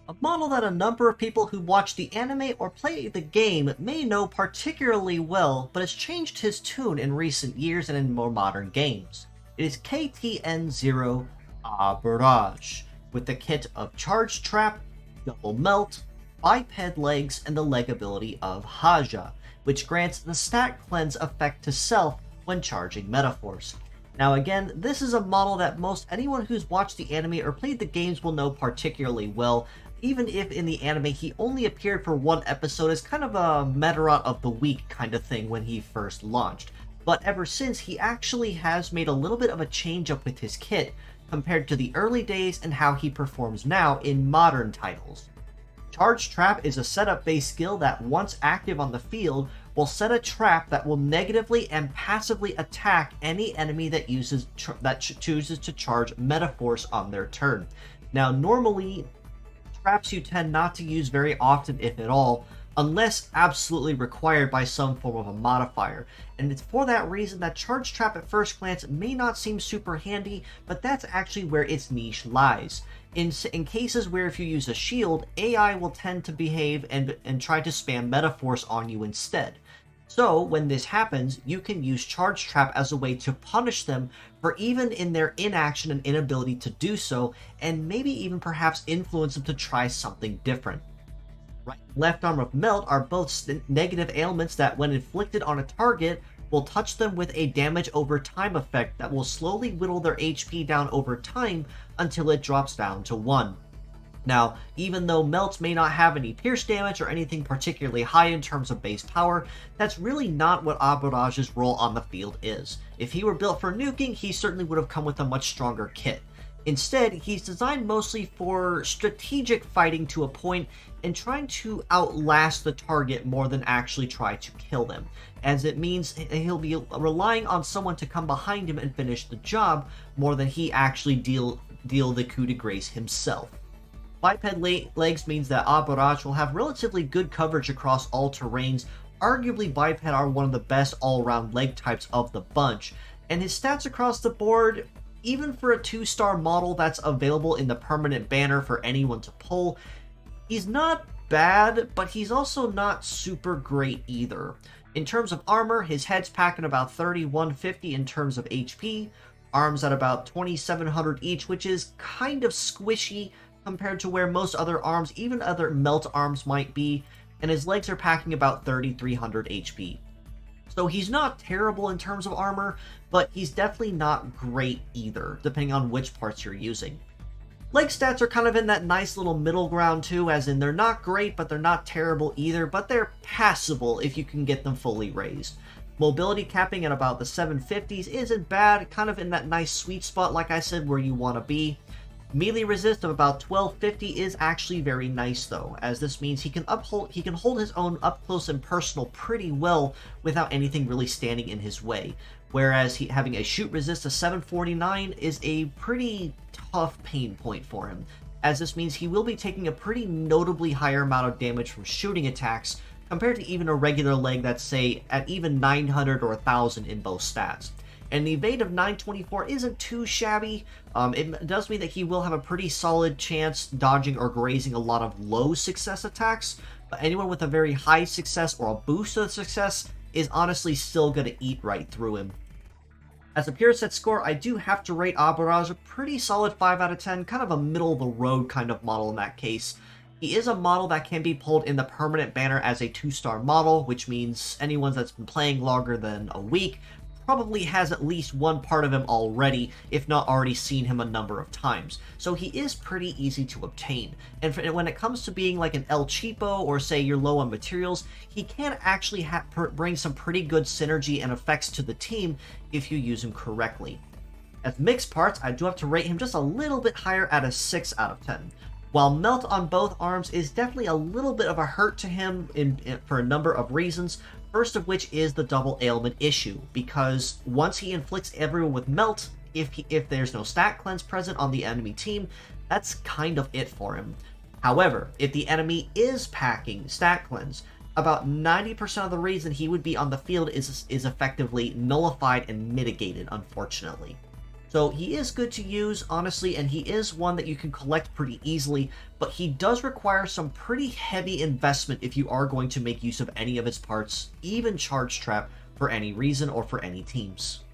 A model that a number of people who watch the anime or play the game may know particularly well, but has changed his tune in recent years and in more modern games. It is KTN00 A-Burage, with the kit of Charge Trap, Double Melt, Biped Legs, and the leg ability of Haja, which grants the stat cleanse effect to self when charging Metaforce. Now again, this is a model that most anyone who's watched the anime or played the games will know particularly well, even if in the anime he only appeared for one episode as kind of a Medarotter of the week kind of thing when he first launched. But ever since, he actually has made a little bit of a change up with his kit compared to the early days and how he performs now in modern titles. Charge Trap is a setup-based skill that, once active on the field, will set a trap that will negatively and passively attack any enemy that chooses to charge Metaforce on their turn. Now, normally, traps you tend not to use very often, if at all, unless absolutely required by some form of a modifier. And it's for that reason that Charge Trap at first glance may not seem super handy, but that's actually where its niche lies. In cases where if you use a shield, AI will tend to behave and try to spam Metaforce on you instead. So, when this happens, you can use Charge Trap as a way to punish them for even in their inaction and inability to do so, and maybe even perhaps influence them to try something different. Right and left arm of Melt are both negative ailments that, when inflicted on a target, will touch them with a damage over time effect that will slowly whittle their HP down over time until it drops down to 1. Now, even though Melt may not have any pierce damage or anything particularly high in terms of base power, that's really not what A-Burage's role on the field is. If he were built for nuking, he certainly would have come with a much stronger kit. Instead, he's designed mostly for strategic fighting to a point and trying to outlast the target more than actually try to kill them, as it means he'll be relying on someone to come behind him and finish the job more than he actually deal the coup de grace himself. Biped legs means that A-Burage will have relatively good coverage across all terrains. Arguably, biped are one of the best all-around leg types of the bunch, and his stats across the board, even for a 2-star model that's available in the permanent banner for anyone to pull, he's not bad, but he's also not super great either. In terms of armor, his head's packing about 3150 in terms of HP, arms at about 2700 each, which is kind of squishy compared to where most other arms, even other Melt arms, might be, and his legs are packing about 3300 HP. So he's not terrible in terms of armor, but he's definitely not great either, depending on which parts you're using. Leg stats are kind of in that nice little middle ground too, as in they're not great, but they're not terrible either, but they're passable if you can get them fully raised. Mobility capping at about the 750s isn't bad, kind of in that nice sweet spot, like I said, where you want to be. Melee resist of about 1250 is actually very nice though, as this means he can hold his own up close and personal pretty well without anything really standing in his way. Whereas having a shoot resist of 749 is a pretty tough pain point for him, as this means he will be taking a pretty notably higher amount of damage from shooting attacks compared to even a regular leg that's, say, at even 900 or 1000 in both stats. And the evade of 924 isn't too shabby. It does mean that he will have a pretty solid chance dodging or grazing a lot of low success attacks, but anyone with a very high success or a boost of success is honestly still going to eat right through him. As a pure set score, I do have to rate A-Burage a pretty solid 5 out of 10, kind of a middle-of-the-road kind of model in that case. He is a model that can be pulled in the permanent banner as a 2-star model, which means anyone that's been playing longer than a week probably has at least one part of him already, if not already seen him a number of times. So he is pretty easy to obtain. And when it comes to being like an El Cheapo, or say you're low on materials, he can actually bring some pretty good synergy and effects to the team if you use him correctly. As mixed parts, I do have to rate him just a little bit higher at a 6 out of 10. While Melt on both arms is definitely a little bit of a hurt to him for a number of reasons, first of which is the double ailment issue, because once he inflicts everyone with Melt, if there's no stat cleanse present on the enemy team, that's kind of it for him. However, if the enemy is packing stat cleanse, about 90% of the reason he would be on the field is effectively nullified and mitigated, unfortunately. So he is good to use, honestly, and he is one that you can collect pretty easily, but he does require some pretty heavy investment if you are going to make use of any of his parts, even Charge Trap, for any reason or for any teams.